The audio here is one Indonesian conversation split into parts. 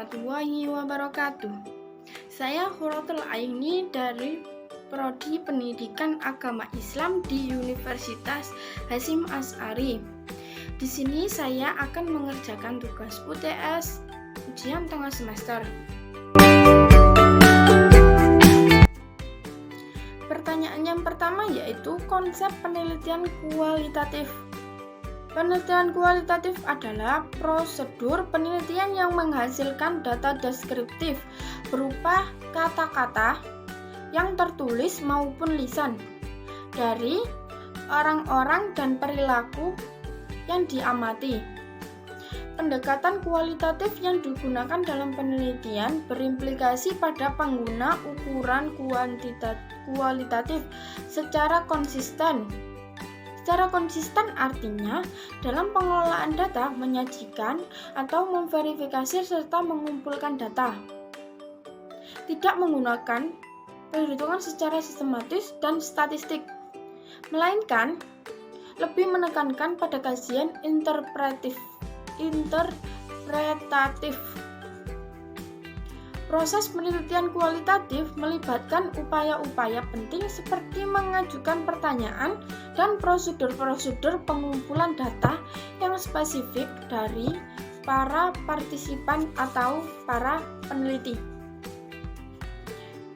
warahmatullahi wabarakatuh. Saya Huratul Aini dari Prodi Pendidikan Agama Islam di Universitas Hasyim Asy'ari. Di sini saya akan mengerjakan tugas UTS ujian tengah semester. Pertanyaan yang pertama yaitu konsep penelitian kualitatif. Penelitian kualitatif adalah prosedur penelitian yang menghasilkan data deskriptif berupa kata-kata yang tertulis maupun lisan dari orang-orang dan perilaku yang diamati. Pendekatan kualitatif yang digunakan dalam penelitian berimplikasi pada pengguna ukuran kualitatif secara konsisten. Secara konsisten artinya dalam pengelolaan data menyajikan atau memverifikasi serta mengumpulkan data. Tidak menggunakan perhitungan secara sistematis dan statistik, melainkan lebih menekankan pada kajian interpretatif. Proses penelitian kualitatif melibatkan upaya-upaya penting seperti mengajukan pertanyaan dan prosedur-prosedur pengumpulan data yang spesifik dari para partisipan atau para peneliti.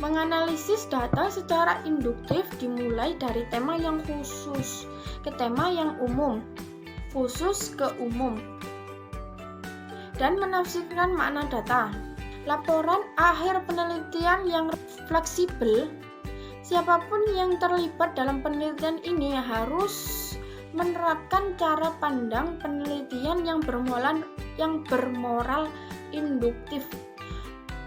Menganalisis data secara induktif dimulai dari tema yang khusus ke tema yang umum, khusus ke umum, dan menafsirkan makna data. Laporan akhir penelitian yang fleksibel. Siapapun yang terlibat dalam penelitian ini harus menerapkan cara pandang penelitian yang bermoral induktif,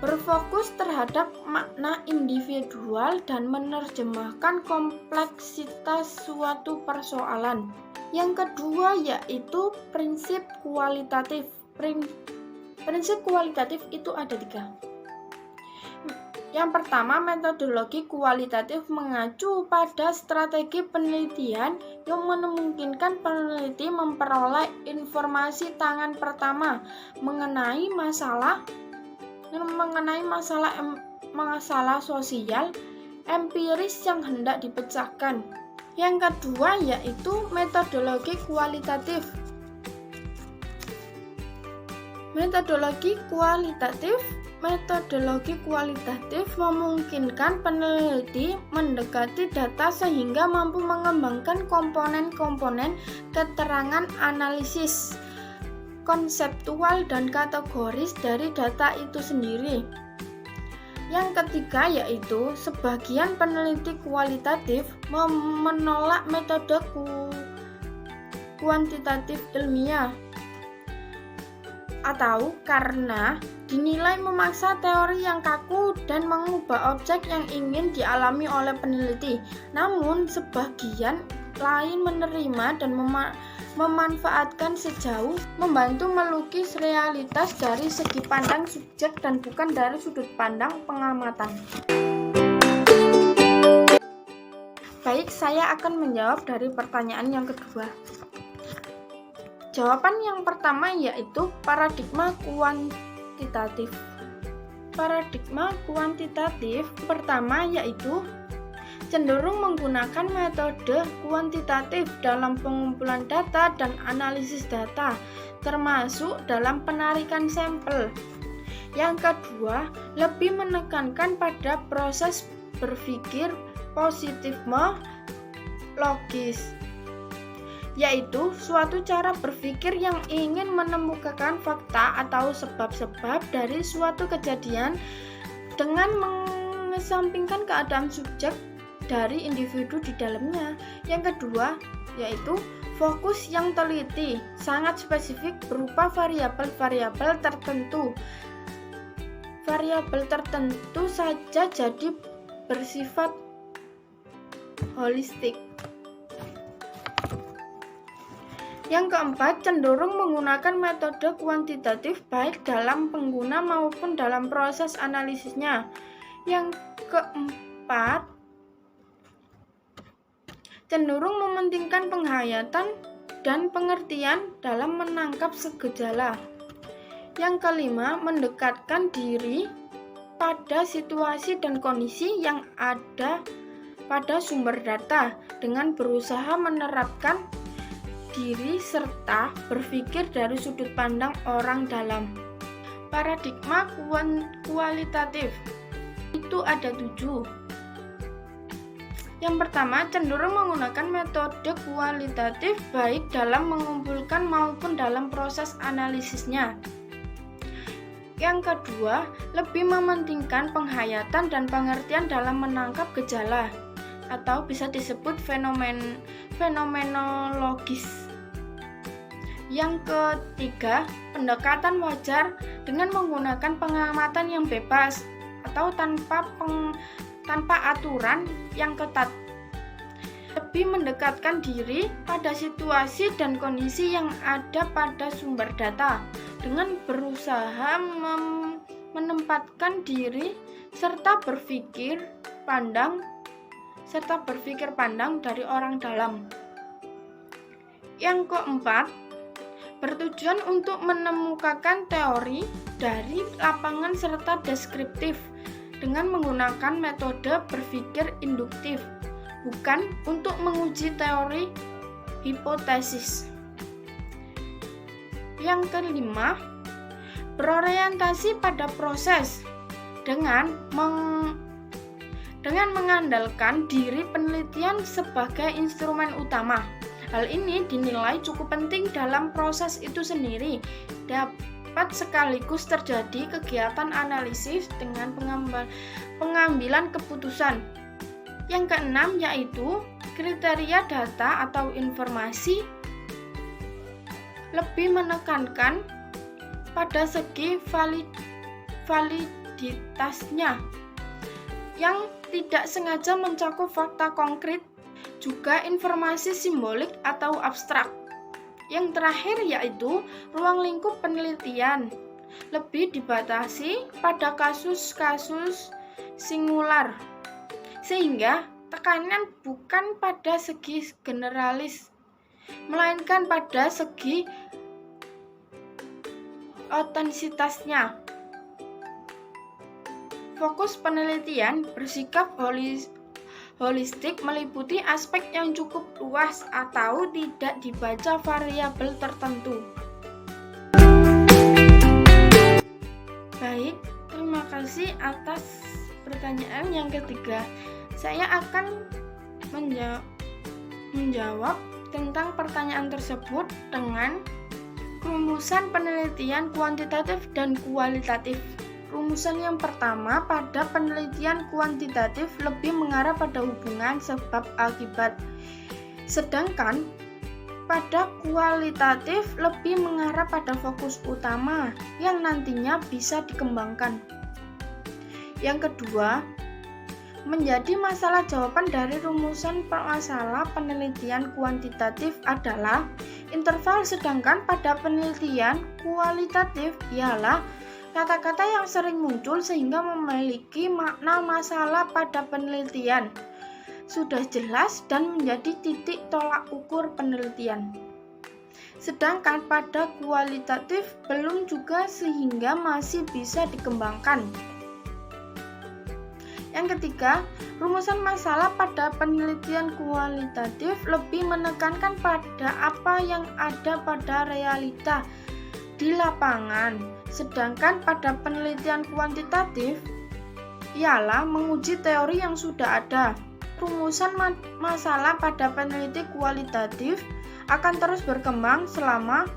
berfokus terhadap makna individual dan menerjemahkan kompleksitas suatu persoalan. Yang kedua yaitu prinsip kualitatif. Prinsip kualitatif itu ada 3. Yang pertama, metodologi kualitatif mengacu pada strategi penelitian yang memungkinkan peneliti memperoleh informasi tangan pertama mengenai masalah sosial empiris yang hendak dipecahkan. Yang kedua yaitu metodologi kualitatif. Metodologi kualitatif memungkinkan peneliti mendekati data sehingga mampu mengembangkan komponen-komponen keterangan analisis, konseptual dan kategoris dari data itu sendiri. Yang ketiga yaitu sebagian peneliti kualitatif menolak metode kuantitatif ilmiah atau karena dinilai memaksa teori yang kaku dan mengubah objek yang ingin dialami oleh peneliti. Namun sebagian lain menerima dan memanfaatkan sejauh membantu melukis realitas dari segi pandang subjek dan bukan dari sudut pandang pengamatan. Baik, saya akan menjawab dari pertanyaan yang kedua. Jawaban yang pertama yaitu paradigma kuantitatif. Paradigma kuantitatif pertama yaitu cenderung menggunakan metode kuantitatif dalam pengumpulan data dan analisis data, termasuk dalam penarikan sampel. Yang kedua, lebih menekankan pada proses berpikir positifme logis, yaitu suatu cara berpikir yang ingin menemukan fakta atau sebab-sebab dari suatu kejadian dengan mengesampingkan keadaan subjek dari individu di dalamnya. Yang kedua yaitu fokus yang teliti, sangat spesifik berupa variabel-variabel tertentu. Variabel tertentu saja jadi bersifat holistik. Yang keempat, cenderung menggunakan metode kuantitatif baik dalam pengguna maupun dalam proses analisisnya. Yang keempat, cenderung mementingkan penghayatan dan pengertian dalam menangkap segejala. Yang kelima, mendekatkan diri pada situasi dan kondisi yang ada pada sumber data dengan berusaha menerapkan diri serta berpikir dari sudut pandang orang dalam. Paradigma kualitatif itu ada 7. Yang pertama, cenderung menggunakan metode kualitatif baik dalam mengumpulkan maupun dalam proses analisisnya. Yang kedua, lebih mementingkan penghayatan dan pengertian dalam menangkap gejala atau bisa disebut fenomenologis. Yang ketiga, pendekatan wajar dengan menggunakan pengamatan yang bebas atau tanpa aturan yang ketat. Lebih mendekatkan diri pada situasi dan kondisi yang ada pada sumber data dengan berusaha menempatkan diri serta berpikir pandang dari orang dalam. Yang keempat, bertujuan untuk menemukan teori dari lapangan serta deskriptif dengan menggunakan metode berpikir induktif, bukan untuk menguji teori hipotesis. Yang kelima, berorientasi pada proses dengan mengandalkan diri penelitian sebagai instrumen utama. Hal ini dinilai cukup penting dalam proses itu sendiri. Dapat sekaligus terjadi kegiatan analisis dengan pengambilan keputusan. Yang keenam yaitu kriteria data atau informasi lebih menekankan pada segi validitasnya yang tidak sengaja mencakup fakta konkret, juga informasi simbolik atau abstrak. Yang terakhir yaitu ruang lingkup penelitian lebih dibatasi pada kasus-kasus singular, sehingga tekanan bukan pada segi generalis, melainkan pada segi otentisitasnya. Fokus penelitian bersikap holistik meliputi aspek yang cukup luas atau tidak dibaca variabel tertentu. Baik, terima kasih atas pertanyaan yang ketiga. Saya akan menjawab tentang pertanyaan tersebut dengan rumusan penelitian kuantitatif dan kualitatif. Rumusan yang pertama, pada penelitian kuantitatif lebih mengarah pada hubungan sebab akibat, sedangkan pada kualitatif lebih mengarah pada fokus utama yang nantinya bisa dikembangkan. Yang kedua, menjadi masalah jawaban dari rumusan masalah penelitian kuantitatif adalah interval, sedangkan pada penelitian kualitatif ialah kata-kata yang sering muncul sehingga memiliki makna masalah pada penelitian, sudah jelas dan menjadi titik tolak ukur penelitian. Sedangkan pada kualitatif belum juga sehingga masih bisa dikembangkan. Yang ketiga, rumusan masalah pada penelitian kualitatif lebih menekankan pada apa yang ada pada realita di lapangan, sedangkan pada penelitian kuantitatif ialah menguji teori yang sudah ada. Rumusan masalah pada peneliti kualitatif akan terus berkembang selama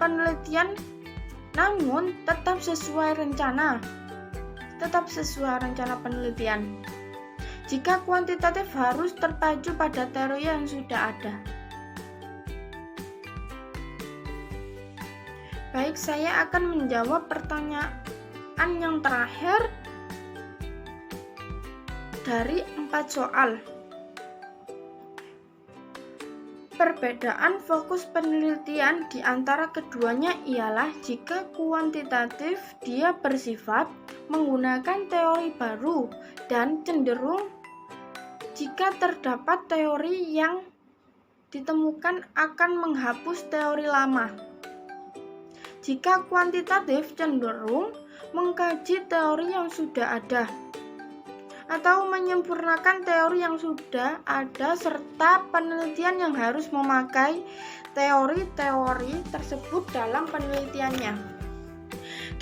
penelitian, namun tetap sesuai rencana penelitian. Jika kuantitatif harus terpacu pada teori yang sudah ada. Baik, saya akan menjawab pertanyaan yang terakhir dari 4 soal. Perbedaan fokus penelitian di antara keduanya ialah jika kuantitatif dia bersifat menggunakan teori baru dan cenderung jika terdapat teori yang ditemukan akan menghapus teori lama. jika kuantitatif cenderung mengkaji teori yang sudah ada atau menyempurnakan teori yang sudah ada serta penelitian yang harus memakai teori-teori tersebut dalam penelitiannya.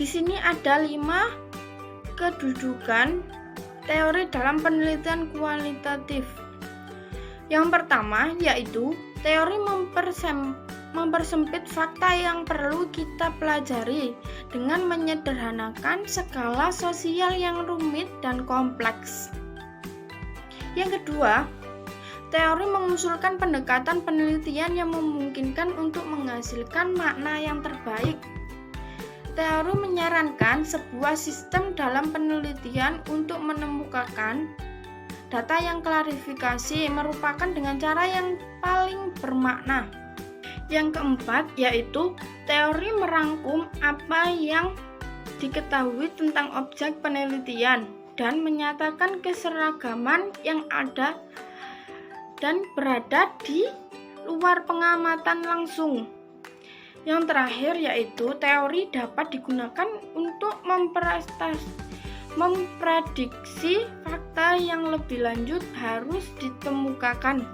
Di sini ada 5 kedudukan teori dalam penelitian kualitatif. Yang pertama yaitu teori mempersempit fakta yang perlu kita pelajari dengan menyederhanakan skala sosial yang rumit dan kompleks. Yang kedua, teori mengusulkan pendekatan penelitian yang memungkinkan untuk menghasilkan makna yang terbaik. Teori menyarankan sebuah sistem dalam penelitian untuk menemukan data yang klarifikasi merupakan dengan cara yang paling bermakna. Yang keempat yaitu teori merangkum apa yang diketahui tentang objek penelitian dan menyatakan keseragaman yang ada dan berada di luar pengamatan langsung. Yang terakhir yaitu teori dapat digunakan untuk memprediksi fakta yang lebih lanjut harus ditemukan.